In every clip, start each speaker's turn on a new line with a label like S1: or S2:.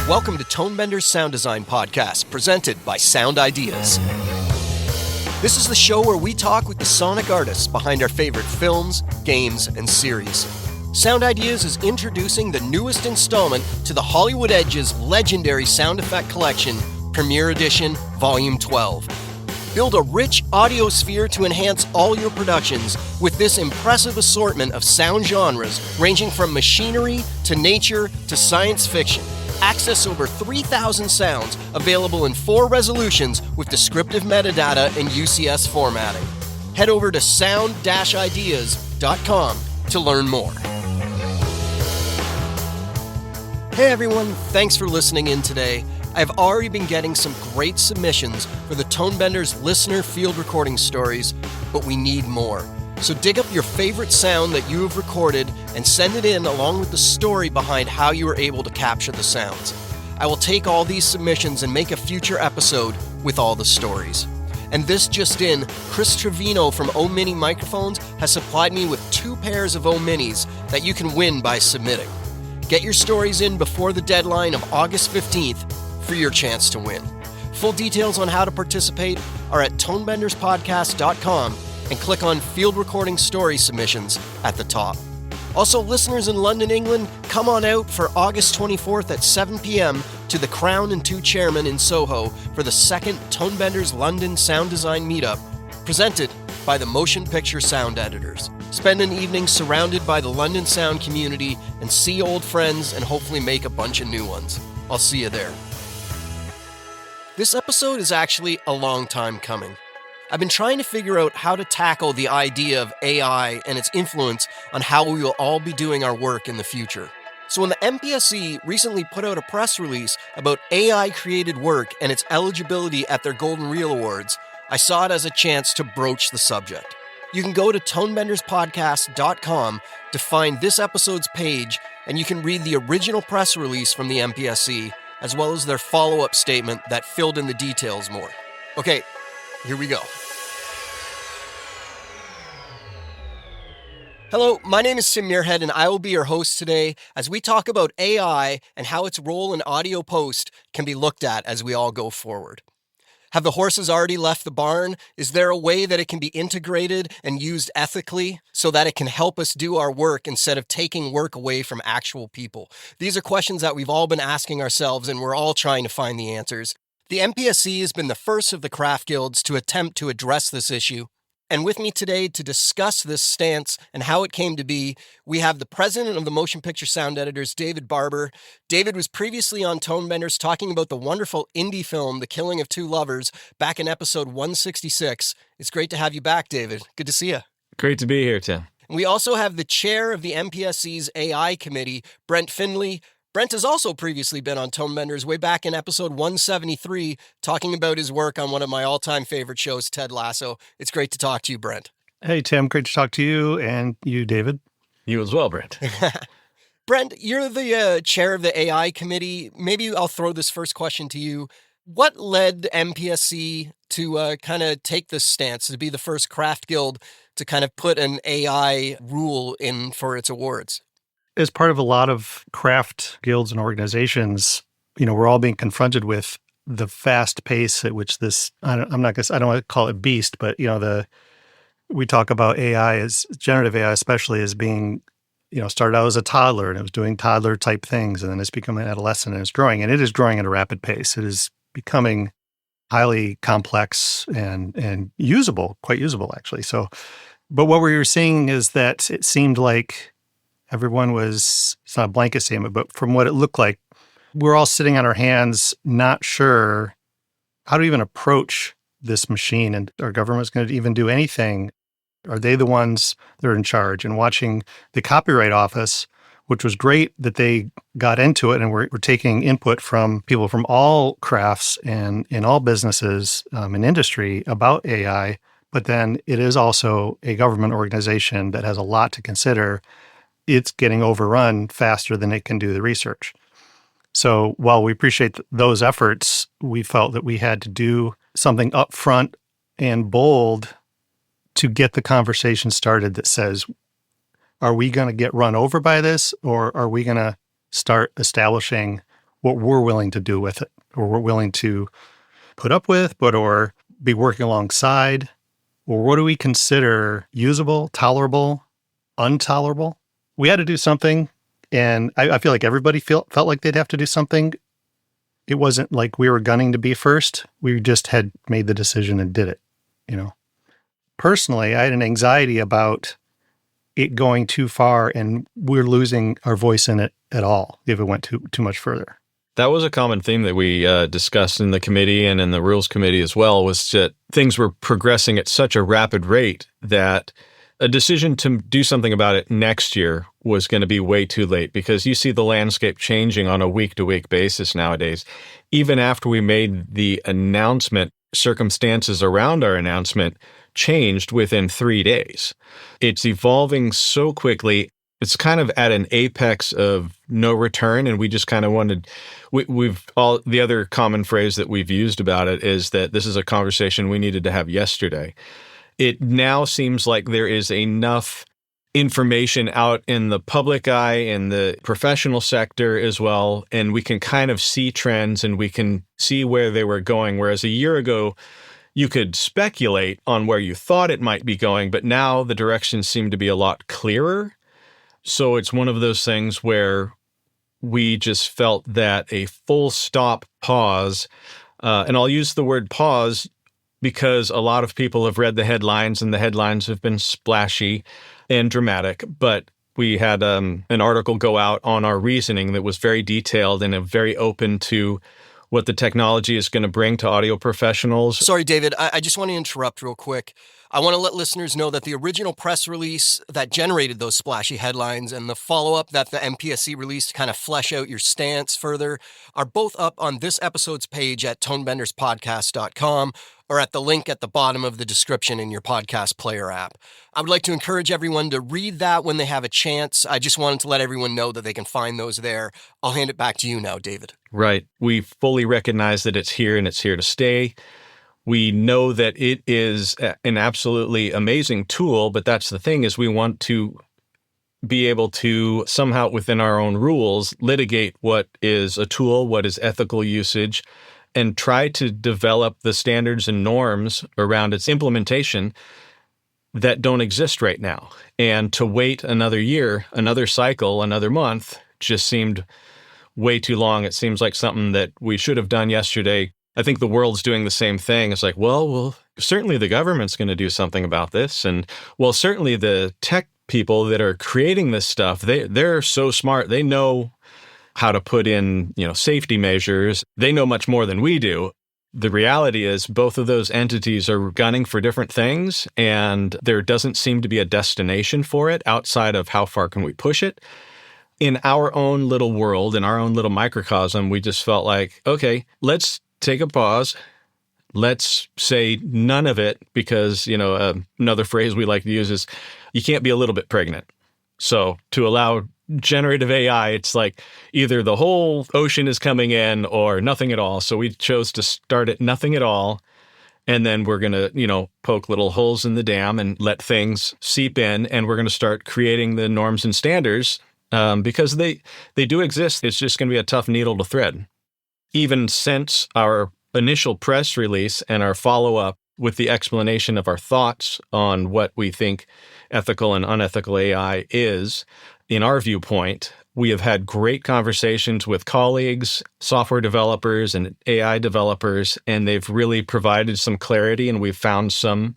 S1: Welcome to Tonebender's Sound Design Podcast, presented by Sound Ideas. This is the show where we talk with the sonic artists behind our favorite films, games, and series. Sound Ideas is introducing the newest installment to the Hollywood Edge's legendary sound effect collection, Premiere Edition, Volume 12. Build a rich audio sphere to enhance all your productions with this impressive assortment of sound genres ranging from machinery to nature to science fiction. Access over 3,000 sounds available in 4 resolutions with descriptive metadata and UCS formatting. Head over to sound-ideas.com to learn more. Hey everyone, thanks for listening in today. I've already been getting some great submissions for the Tonebenders listener field recording stories, but we need more. So dig up your favorite sound that you have recorded and send it in along with the story behind how you were able to capture the sounds. I will take all these submissions and make a future episode with all the stories. And this just in, Chris Trevino from O-Mini Microphones has supplied me with 2 pairs of O-Minis that you can win by submitting. Get your stories in before the deadline of August 15th for your chance to win. Full details on how to participate are at tonebenderspodcast.com and click on Field Recording Story Submissions at the top. Also, listeners in London, England, come on out for August 24th at 7 p.m. to the Crown and 2 Chairmen in Soho for the second Tonebenders London Sound Design Meetup, presented by the Motion Picture Sound Editors. Spend an evening surrounded by the London sound community and see old friends and hopefully make a bunch of new ones. I'll see you there. This episode is actually a long time coming. I've been trying to figure out how to tackle the idea of AI and its influence on how we will all be doing our work in the future. So when the MPSE recently put out a press release about AI-created work and its eligibility at their Golden Reel Awards, I saw it as a chance to broach the subject. You can go to tonebenderspodcast.com to find this episode's page, and you can read the original press release from the MPSE, as well as their follow-up statement that filled in the details more. Okay, here we go. Hello, my name is Tim Muirhead, and I will be your host today as we talk about AI and how its role in audio post can be looked at as we all go forward. Have the horses already left the barn? Is there a way that it can be integrated and used ethically so that it can help us do our work instead of taking work away from actual people? These are questions that we've all been asking ourselves, and we're all trying to find the answers. The MPSE has been the first of the craft guilds to attempt to address this issue. And with me today to discuss this stance and how it came to be, we have the president of the Motion Picture Sound Editors, David Barber. David was previously on Tonebenders talking about the wonderful indie film, The Killing of Two Lovers, back in episode 166. It's great to have you back, David. Good to see you.
S2: Great to be here, Tim.
S1: We also have the chair of the MPSE's AI committee, Brent Findley. Brent has also previously been on Tonebenders way back in episode 173, talking about his work on one of my all-time favorite shows, Ted Lasso. It's great to talk to you, Brent.
S3: Hey, Tim. Great to talk to you and you, David.
S2: You as well, Brent.
S1: Brent, you're the chair of the AI committee. Maybe I'll throw this first question to you. What led MPSE to kind of take this stance, to be the first craft guild to kind of put an AI rule in for its awards?
S3: As part of a lot of craft guilds and organizations, we're all being confronted with the fast pace at which this, I don't want to call it beast, but, we talk about AI as generative AI, especially as being, started out as a toddler and it was doing toddler type things. And then it's becoming an adolescent and it's growing, and it is growing at a rapid pace. It is becoming highly complex and usable, quite usable actually. So, but what we were seeing is that it seemed like everyone was, it's not a blanket statement, but from what it looked like, we're all sitting on our hands, not sure how to even approach this machine, and our government's going to even do anything. Are they the ones that are in charge? And watching the Copyright Office, which was great that they got into it and we're taking input from people from all crafts and in all businesses and industry about AI, but then it is also a government organization that has a lot to consider. It's getting overrun faster than it can do the research. So while we appreciate those efforts, we felt that we had to do something upfront and bold to get the conversation started that says, are we going to get run over by this, or are we going to start establishing what we're willing to do with it, or we're willing to put up with, or be working alongside, or what do we consider usable, tolerable, intolerable? We had to do something, and I feel like everybody felt like they'd have to do something. It wasn't like we were gunning to be first. We just had made the decision and did it, Personally, I had an anxiety about it going too far and we're losing our voice in it at all if it went too much further.
S2: That was a common theme that we discussed in the committee and in the Rules Committee as well, was that things were progressing at such a rapid rate that a decision to do something about it next year was going to be way too late, because you see the landscape changing on a week-to-week basis nowadays. Even after we made the announcement, circumstances around our announcement changed within 3 days. It's evolving so quickly. It's kind of at an apex of no return, and we just kind of wanted. We've all the other common phrase that we've used about it is that this is a conversation we needed to have yesterday. It now seems like there is enough information out in the public eye, in the professional sector as well, and we can kind of see trends and we can see where they were going. Whereas a year ago, you could speculate on where you thought it might be going, but now the directions seem to be a lot clearer. So it's one of those things where we just felt that a full stop pause, and I'll use the word pause because a lot of people have read the headlines and the headlines have been splashy and dramatic, but we had an article go out on our reasoning that was very detailed and very open to what the technology is going to bring to audio professionals.
S1: Sorry, David, I just want to interrupt real quick. I want to let listeners know that the original press release that generated those splashy headlines and the follow-up that the MPSE released to kind of flesh out your stance further are both up on this episode's page at tonebenderspodcast.com or at the link at the bottom of the description in your podcast player app. I would like to encourage everyone to read that when they have a chance. I just wanted to let everyone know that they can find those there. I'll hand it back to you now, David.
S2: Right. We fully recognize that it's here and it's here to stay. We know that it is an absolutely amazing tool, but that's the thing, is we want to be able to somehow within our own rules litigate what is a tool, what is ethical usage, and try to develop the standards and norms around its implementation that don't exist right now. And to wait another year, another cycle, another month just seemed way too long. It seems like something that we should have done yesterday. I think the world's doing the same thing. It's like, well, certainly the government's going to do something about this. And, well, certainly the tech people that are creating this stuff, they're so smart. They know how to put in, safety measures. They know much more than we do. The reality is both of those entities are gunning for different things, and there doesn't seem to be a destination for it outside of how far can we push it. In our own little world, in our own little microcosm, we just felt like, okay, let's take a pause. Let's say none of it, because, another phrase we like to use is you can't be a little bit pregnant. So to allow generative AI, it's like either the whole ocean is coming in or nothing at all. So we chose to start at nothing at all. And then we're going to, poke little holes in the dam and let things seep in. And we're going to start creating the norms and standards because they do exist. It's just going to be a tough needle to thread. Even since our initial press release and our follow-up with the explanation of our thoughts on what we think ethical and unethical AI is, in our viewpoint, we have had great conversations with colleagues, software developers, and AI developers, and they've really provided some clarity, and we've found some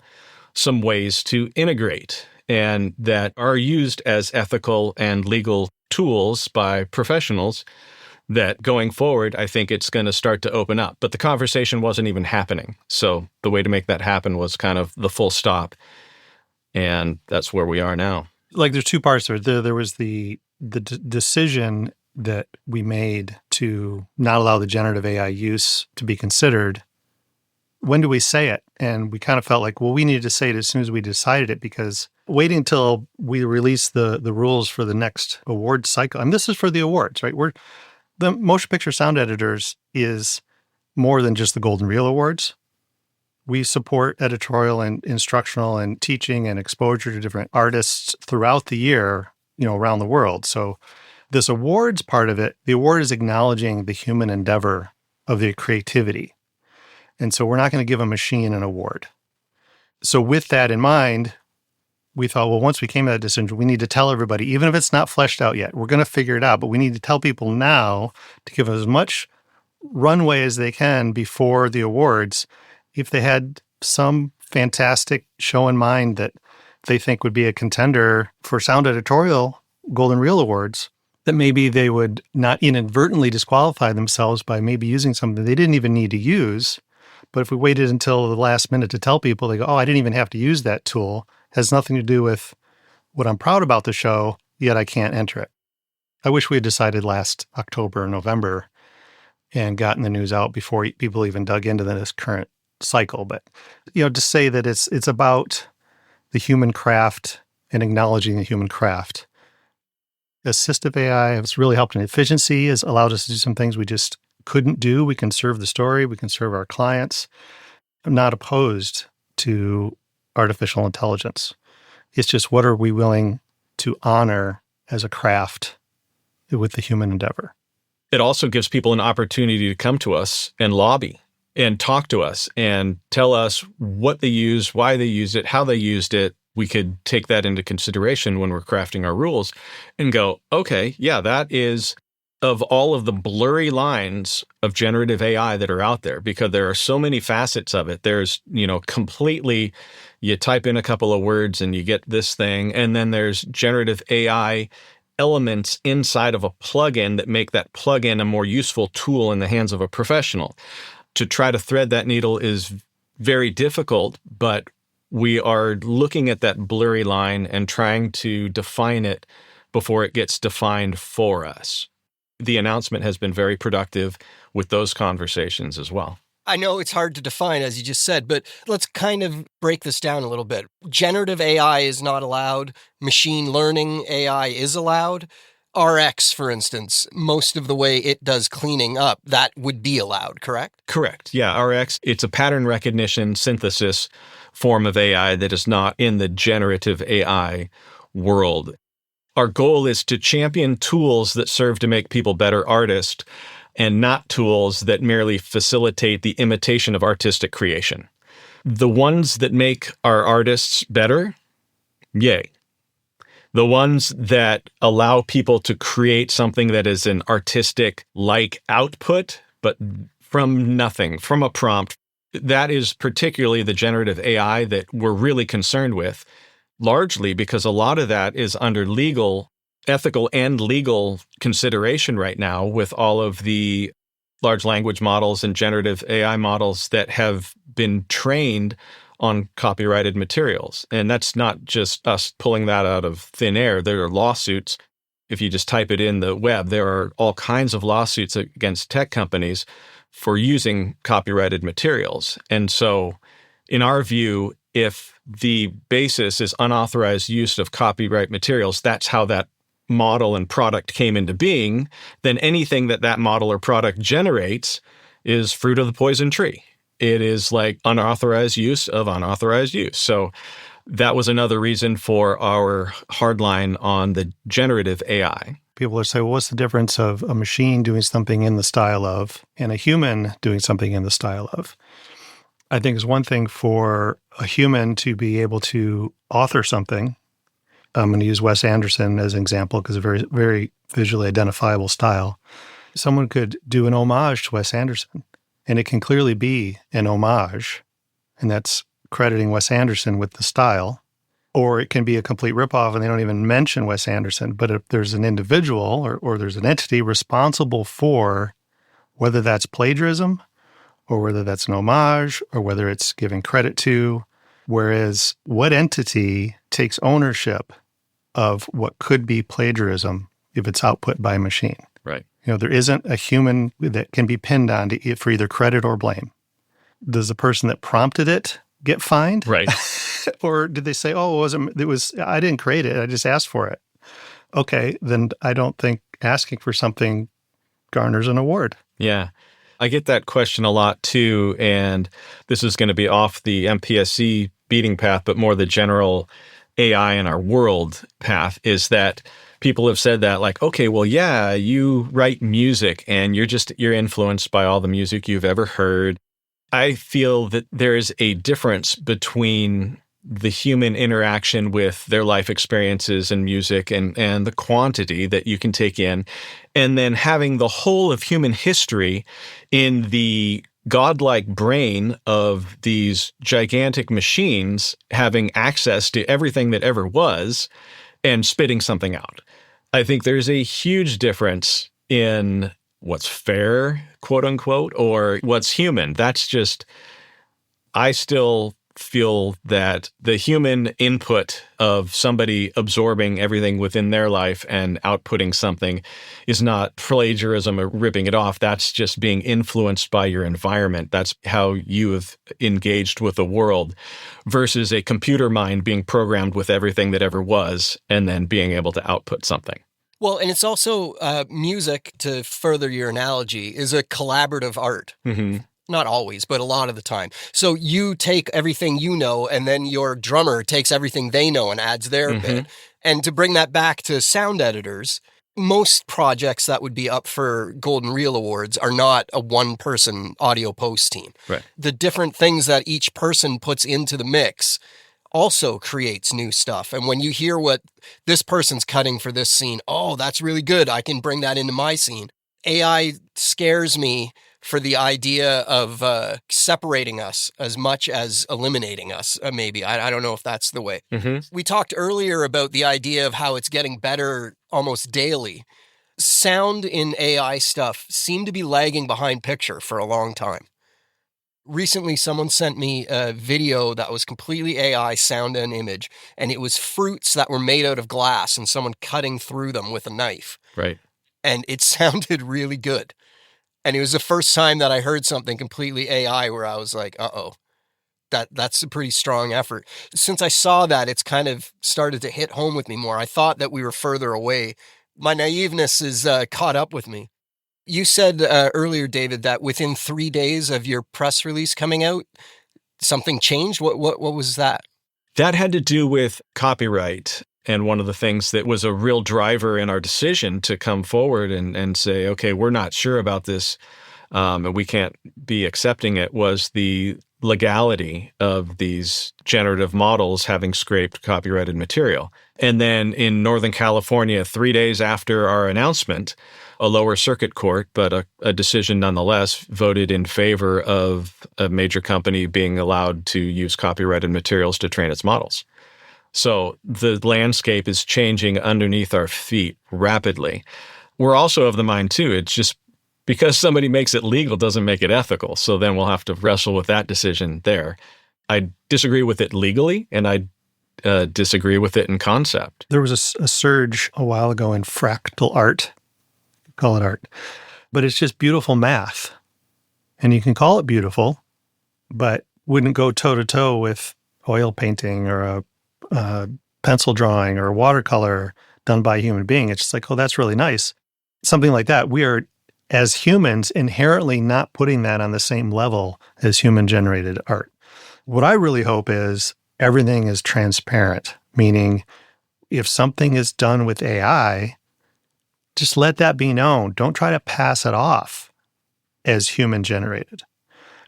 S2: ways to integrate and that are used as ethical and legal tools by professionals that going forward, I think it's going to start to open up. But the conversation wasn't even happening. So the way to make that happen was kind of the full stop. And that's where we are now.
S3: Like there's two parts there. There was the decision that we made to not allow the generative AI use to be considered. When do we say it? And we kind of felt like, well, we needed to say it as soon as we decided it, because waiting until we release the rules for the next award cycle, and this is for the awards, right? The Motion Picture Sound Editors is more than just the Golden Reel Awards. We support editorial and instructional and teaching and exposure to different artists throughout the year, around the world. So This awards part of it, the award is acknowledging the human endeavor of the creativity. And so we're not going to give a machine an award. So with that in mind, we thought, well, once we came to that decision, we need to tell everybody, even if it's not fleshed out yet, we're going to figure it out, but we need to tell people now to give as much runway as they can before the awards. If they had some fantastic show in mind that they think would be a contender for Sound Editorial Golden Reel Awards, that maybe they would not inadvertently disqualify themselves by maybe using something they didn't even need to use. But if we waited until the last minute to tell people, they go, oh, I didn't even have to use that tool. It has nothing to do with what I'm proud about the show, yet I can't enter it. I wish we had decided last October or November and gotten the news out before people even dug into this current cycle. But, to say that it's about the human craft and acknowledging the human craft. Assistive AI has really helped in efficiency, has allowed us to do some things we just couldn't do. We can serve the story. We can serve our clients. I'm not opposed to artificial intelligence. It's just what are we willing to honor as a craft with the human endeavor?
S2: It also gives people an opportunity to come to us and lobby and talk to us and tell us what they use, why they used it, how they used it. We could take that into consideration when we're crafting our rules and go, okay, yeah, that is of all of the blurry lines of generative AI that are out there, because there are so many facets of it. There's, completely, you type in a couple of words and you get this thing. And then there's generative AI elements inside of a plugin that make that plugin a more useful tool in the hands of a professional. To try to thread that needle is very difficult, but we are looking at that blurry line and trying to define it before it gets defined for us. The announcement has been very productive with those conversations as well.
S1: I know it's hard to define, as you just said, but let's kind of break this down a little bit. Generative AI is not allowed. Machine learning AI is allowed. RX, for instance, most of the way it does cleaning up, that would be allowed, correct?
S2: Correct. Yeah, RX, it's a pattern recognition synthesis form of AI that is not in the generative AI world. Our goal is to champion tools that serve to make people better artists and not tools that merely facilitate the imitation of artistic creation. The ones that make our artists better, yay. The ones that allow people to create something that is an artistic-like output, but from nothing, from a prompt, that is particularly the generative AI that we're really concerned with, largely because a lot of that is under ethical and legal consideration right now with all of the large language models and generative AI models that have been trained on copyrighted materials. And that's not just us pulling that out of thin air. There are lawsuits. If you just type it in the web, there are all kinds of lawsuits against tech companies for using copyrighted materials. And so in our view, if the basis is unauthorized use of copyright materials, that's how that model and product came into being, then anything that model or product generates is fruit of the poison tree. It is like unauthorized use of unauthorized use. So that was another reason for our hard line on the generative AI.
S3: People will say, well, what's the difference of a machine doing something in the style of and a human doing something in the style of? I think it's one thing for a human to be able to author something. I'm going to use Wes Anderson as an example because it's a very, very visually identifiable style. Someone could do an homage to Wes Anderson, and it can clearly be an homage, and that's crediting Wes Anderson with the style. Or it can be a complete ripoff and they don't even mention Wes Anderson. But if there's an individual or there's an entity responsible for whether that's plagiarism or whether that's an homage or whether it's giving credit to, whereas what entity takes ownership of what could be plagiarism if it's output by a machine?
S2: Right.
S3: There isn't a human that can be pinned on for either credit or blame. Does the person that prompted it get fined?
S2: Right.
S3: Or did they say, oh, I didn't create it, I just asked for it. Okay, then I don't think asking for something garners an award.
S2: Yeah. I get that question a lot too, and this is going to be off the MPSE beating path, but more the general AI in our world path, is that people have said that, like, okay, well, yeah, you write music and you're influenced by all the music you've ever heard. I feel that there is a difference between the human interaction with their life experiences and music and the quantity that you can take in, and then having the whole of human history in the godlike brain of these gigantic machines having access to everything that ever was and spitting something out. I think there's a huge difference in what's fair, quote unquote, or what's human. I still feel that the human input of somebody absorbing everything within their life and outputting something is not plagiarism or ripping it off. That's just being influenced by your environment. That's how you have engaged with the world, versus a computer mind being programmed with everything that ever was and then being able to output something.
S1: Well, and it's also music, to further your analogy, is a collaborative art.
S2: Mm-hmm.
S1: Not always, but a lot of the time. So you take everything you know, and then your drummer takes everything they know and adds their bit. And to bring that back to sound editors, most projects that would be up for Golden Reel Awards are not a one-person audio post team.
S2: Right.
S1: The different things that each person puts into the mix also creates new stuff. And when you hear what this person's cutting for this scene, oh, that's really good, I can bring that into my scene. AI scares me for the idea of separating us as much as eliminating us, maybe. I don't know if that's the way. We talked earlier about the idea of how it's getting better almost daily. Sound in AI stuff seemed to be lagging behind picture for a long time. Recently, someone sent me a video that was completely AI, sound and image, and it was fruits that were made out of glass and someone cutting through them with a knife.
S2: Right.
S1: And it sounded really good. And it was the first time that I heard something completely AI where I was like, uh-oh, that's a pretty strong effort. Since I saw that, it's kind of started to hit home with me more. I thought that we were further away. My naiveness is caught up with me. You said earlier, David, that within 3 days of your press release coming out, something changed. What was that?
S2: That had to do with copyright. And one of the things that was a real driver in our decision to come forward and say, okay, we're not sure about this, and we can't be accepting it, was the legality of these generative models having scraped copyrighted material. And then in Northern California, 3 days after our announcement, a lower circuit court, but a decision nonetheless, voted in favor of a major company being allowed to use copyrighted materials to train its models. So the landscape is changing underneath our feet rapidly. We're also of the mind, too, it's just because somebody makes it legal doesn't make it ethical. So then we'll have to wrestle with that decision there. I disagree with it legally, and I disagree with it in concept.
S3: There was a surge a while ago in fractal art. Call it art. But it's just beautiful math. And you can call it beautiful, but wouldn't go toe-to-toe with oil painting or a pencil drawing or a watercolor done by a human being. It's just like, oh, that's really nice. Something like that. We are, as humans, inherently not putting that on the same level as human-generated art. What I really hope is everything is transparent, meaning if something is done with AI, just let that be known. Don't try to pass it off as human-generated,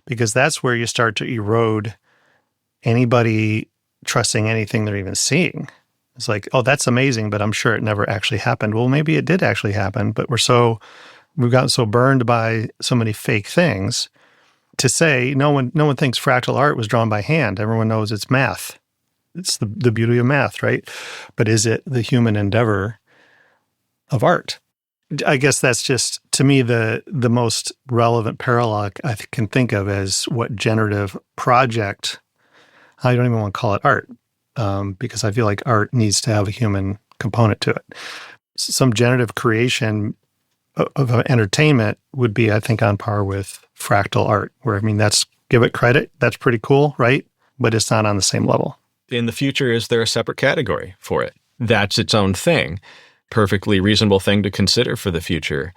S3: because that's where you start to erode anybody trusting anything they're even seeing. It's like, oh, that's amazing, but I'm sure it never actually happened. Well, maybe it did actually happen, but we've gotten so burned by so many fake things to say no one thinks fractal art was drawn by hand. Everyone knows it's math. It's the beauty of math, right? But is it the human endeavor of art? I guess that's just, to me, the most relevant parallel I can think of as what generative project. I don't even want to call it art, because I feel like art needs to have a human component to it. Some generative creation of entertainment would be, I think, on par with fractal art, where, I mean, give it credit. That's pretty cool, right? But it's not on the same level.
S2: In the future, is there a separate category for it? That's its own thing. Perfectly reasonable thing to consider for the future.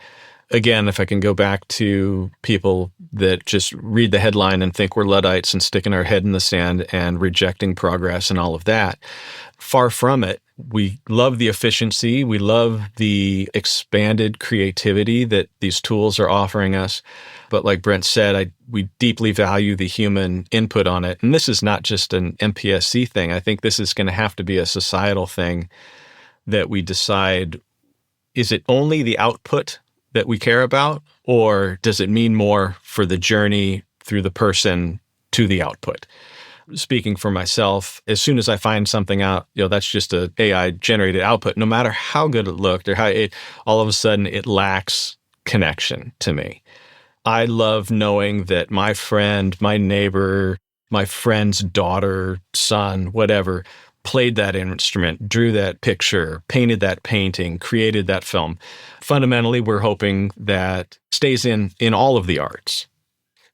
S2: Again, if I can go back to people that just read the headline and think we're Luddites and sticking our head in the sand and rejecting progress and all of that, far from it. We love the efficiency. We love the expanded creativity that these tools are offering us. But like Brent said, we deeply value the human input on it. And this is not just an MPSC thing. I think this is going to have to be a societal thing that we decide, is it only the output that we care about, or does it mean more for the journey through the person to the output? Speaking for myself, as soon as I find something out, that's just a AI generated output, no matter how good it looked or how all of a sudden it lacks connection to me. I love knowing that my friend, my neighbor, my friend's daughter, son, whatever, played that instrument, drew that picture, painted that painting, created that film. Fundamentally, we're hoping that stays in all of the arts.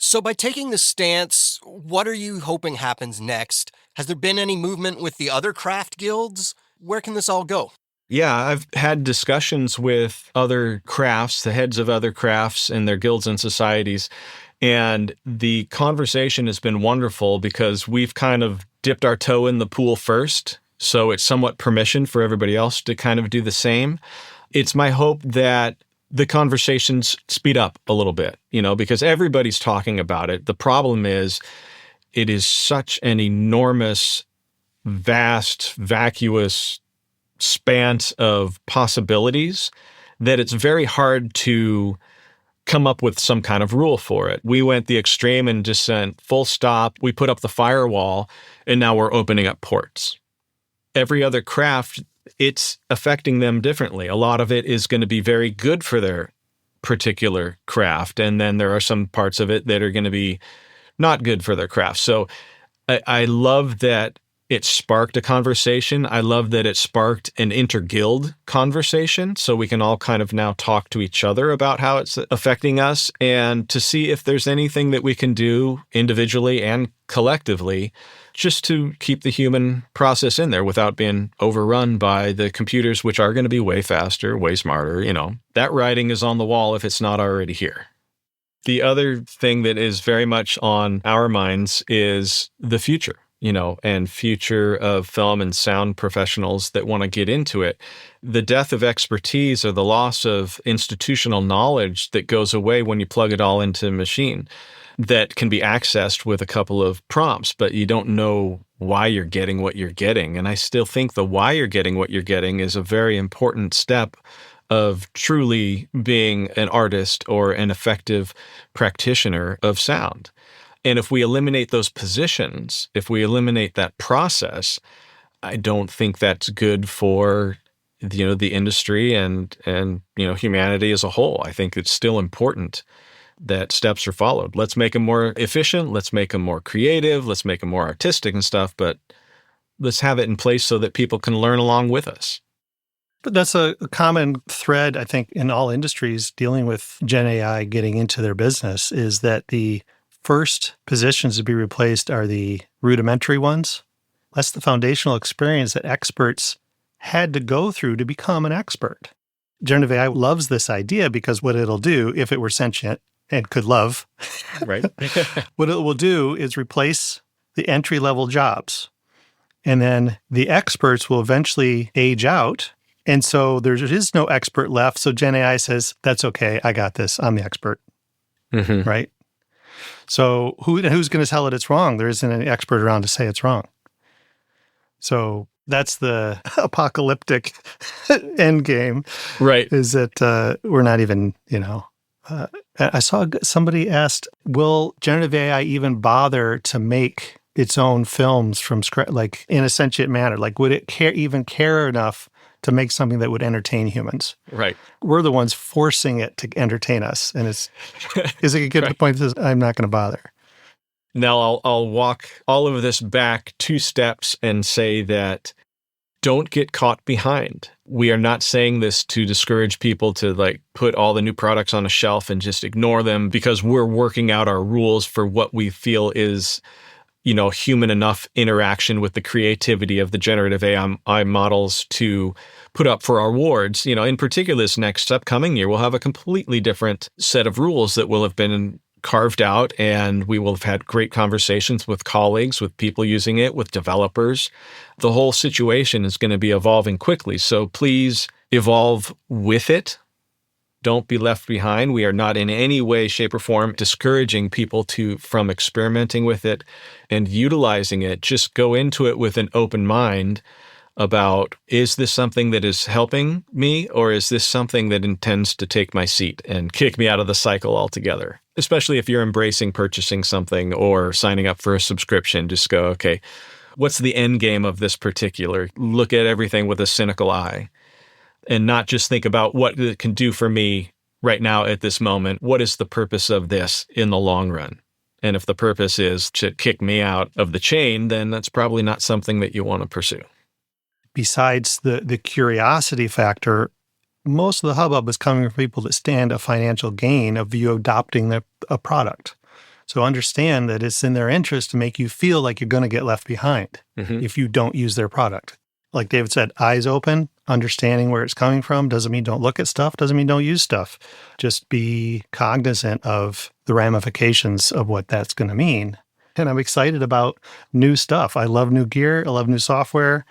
S1: So by taking this stance, what are you hoping happens next? Has there been any movement with the other craft guilds? Where can this all go?
S2: Yeah, I've had discussions with other crafts, the heads of other crafts and their guilds and societies, and the conversation has been wonderful because we've kind of dipped our toe in the pool first, so it's somewhat permission for everybody else to kind of do the same. It's my hope that the conversations speed up a little bit, because everybody's talking about it. The problem is it is such an enormous, vast, vacuous span of possibilities that it's very hard to come up with some kind of rule for it. We went the extreme and just sent full stop. We put up the firewall, and now we're opening up ports. Every other craft, it's affecting them differently. A lot of it is going to be very good for their particular craft, and then there are some parts of it that are going to be not good for their craft. So I love that it sparked a conversation. I love that it sparked an inter-guild conversation, so we can all kind of now talk to each other about how it's affecting us and to see if there's anything that we can do individually and collectively just to keep the human process in there without being overrun by the computers, which are going to be way faster, way smarter. That writing is on the wall if it's not already here. The other thing that is very much on our minds is the future, and future of film and sound professionals that want to get into it. The death of expertise or the loss of institutional knowledge that goes away when you plug it all into a machine that can be accessed with a couple of prompts, but you don't know why you're getting what you're getting. And I still think the why you're getting what you're getting is a very important step of truly being an artist or an effective practitioner of sound. And if we eliminate those positions, if we eliminate that process, I don't think that's good for the industry and humanity as a whole. I think it's still important that steps are followed. Let's make them more efficient. Let's make them more creative. Let's make them more artistic and stuff. But let's have it in place so that people can learn along with us.
S3: But that's a common thread, I think, in all industries dealing with Gen AI getting into their business is that the first positions to be replaced are the rudimentary ones. That's the foundational experience that experts had to go through to become an expert. Generative AI loves this idea because what it'll do, if it were sentient and could love,
S2: right?
S3: What it will do is replace the entry-level jobs. And then the experts will eventually age out. And so there is no expert left. So Gen AI says, that's okay. I got this. I'm the expert.
S2: Mm-hmm.
S3: Right? So who's going to tell it it's wrong? There isn't an expert around to say it's wrong. So that's the apocalyptic end game.
S2: Right.
S3: Is that we're not even, I saw somebody asked, will generative AI even bother to make its own films from scratch, like in a sentient manner? Like, would it even care enough to make something that would entertain humans?
S2: Right.
S3: We're the ones forcing it to entertain us. And is it get to the point that says, I'm not going to bother?
S2: Now I'll walk all of this back 2 steps and say that don't get caught behind. We are not saying this to discourage people to put all the new products on a shelf and just ignore them because we're working out our rules for what we feel is human enough interaction with the creativity of the generative AI models to put up for our awards. In particular, this next upcoming year, we'll have a completely different set of rules that will have been carved out, and we will have had great conversations with colleagues, with people using it, with developers. The whole situation is going to be evolving quickly. So please evolve with it. Don't be left behind. We are not in any way, shape, or form discouraging people from experimenting with it and utilizing it. Just go into it with an open mind about, is this something that is helping me, or is this something that intends to take my seat and kick me out of the cycle altogether? Especially if you're embracing purchasing something or signing up for a subscription, just go, okay, what's the end game of this particular? Look at everything with a cynical eye and not just think about what it can do for me right now at this moment. What is the purpose of this in the long run? And if the purpose is to kick me out of the chain, then that's probably not something that you want to pursue.
S3: Besides the curiosity factor, most of the hubbub is coming from people that stand a financial gain of you adopting a product. So understand that it's in their interest to make you feel like you're going to get left behind if you don't use their product. Like David said, eyes open, understanding where it's coming from doesn't mean don't look at stuff, doesn't mean don't use stuff. Just be cognizant of the ramifications of what that's going to mean. And I'm excited about new stuff. I love new gear. I love new software.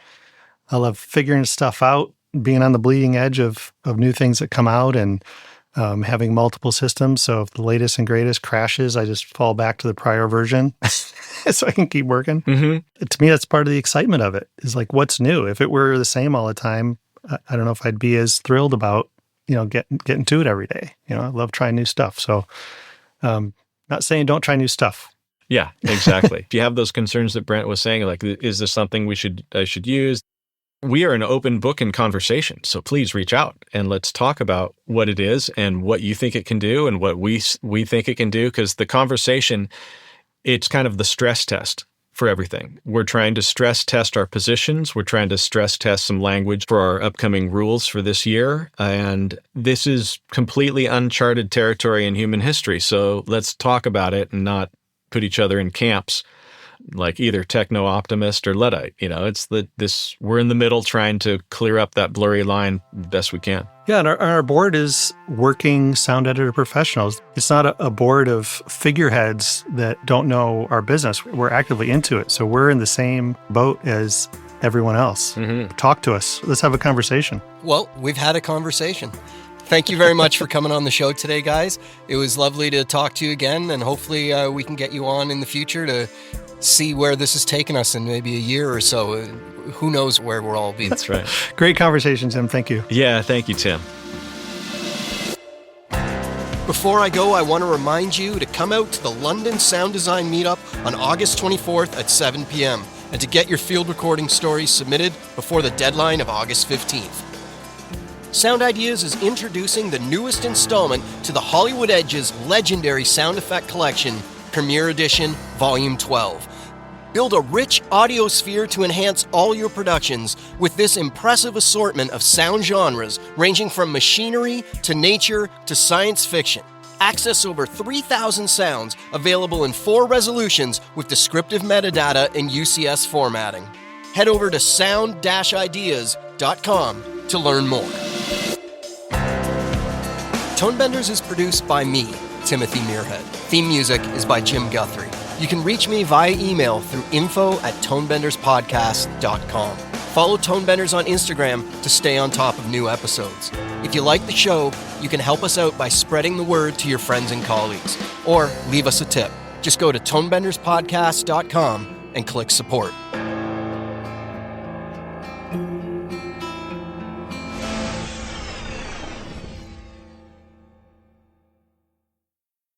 S3: I love figuring stuff out, being on the bleeding edge of new things that come out, and having multiple systems. So if the latest and greatest crashes, I just fall back to the prior version so I can keep working. To me, that's part of the excitement of it, is like, what's new? If it were the same all the time, I don't know if I'd be as thrilled about, getting to it every day. I love trying new stuff. So not saying don't try new stuff.
S2: Yeah, exactly. If you have those concerns that Brent was saying, like, is this something I should use? We are an open book in conversation, so please reach out and let's talk about what it is and what you think it can do and what we think it can do, because the conversation, it's kind of the stress test for everything. We're trying to stress test our positions. We're trying to stress test some language for our upcoming rules for this year, and this is completely uncharted territory in human history, so let's talk about it and not put each other in camps like either techno-optimist or Luddite. We're in the middle trying to clear up that blurry line best we can.
S3: Yeah, and our board is working sound editor professionals. It's not a board of figureheads that don't know our business. We're actively into it. So we're in the same boat as everyone else. Talk to us. Let's have a conversation.
S1: Well, we've had a conversation. Thank you very much for coming on the show today, guys. It was lovely to talk to you again, and hopefully we can get you on in the future to see where this is taking us in maybe a year or so. Who knows where we'll all be.
S2: That's right.
S3: Great conversation, Tim. Thank you.
S2: Yeah, thank you, Tim.
S1: Before I go, I want to remind you to come out to the London Sound Design Meetup on August 24th at 7 p.m. and to get your field recording stories submitted before the deadline of August 15th. Sound Ideas is introducing the newest installment to the Hollywood Edge's legendary sound effect collection, Premiere Edition, Volume 12. Build a rich audiosphere to enhance all your productions with this impressive assortment of sound genres ranging from machinery to nature to science fiction. Access over 3,000 sounds available in 4 resolutions with descriptive metadata and UCS formatting. Head over to sound-ideas.com to learn more. Tonebenders is produced by me, Timothy Muirhead. Theme music is by Jim Guthrie. You can reach me via email through info@tonebenderspodcast.com. Follow Tonebenders on Instagram to stay on top of new episodes. If you like the show, you can help us out by spreading the word to your friends and colleagues, or leave us a tip. Just go to tonebenderspodcast.com and click support.